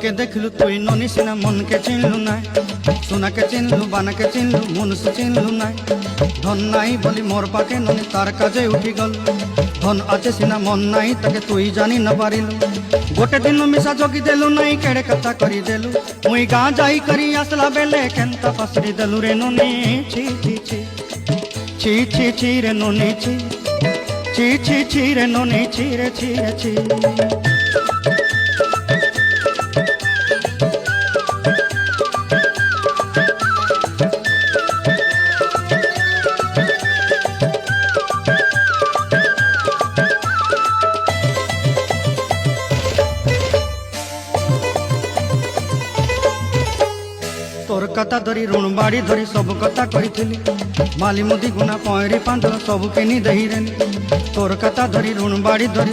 के देखलू तुई ननी सिना मन के चिनलू ना सोना के चिनलू बाना के चिनलू मनुष्य चिनलू ना धन नाई बोली मोर पाके ननी तार काजे उठी गल धन आचे सिना मन नाई ताके तुई जानी न पारिलू गोटे दिन मिसा जगी देलू नाई केड़े कथा करी देलू मुई गाँ जाई करी आसला बेले केंता पसरी देलू रे ननी छी छी छी छी छी छी रे ननी छी छी छी छी रे ननी छी रे छी रे छी तोर कथा धरी ऋण बाड़ी धरी सब कथा कही माली मुदी गुना पहरी पांडल सब किनी दही रेनी तोर कथा धरी ऋण बाड़ी धरी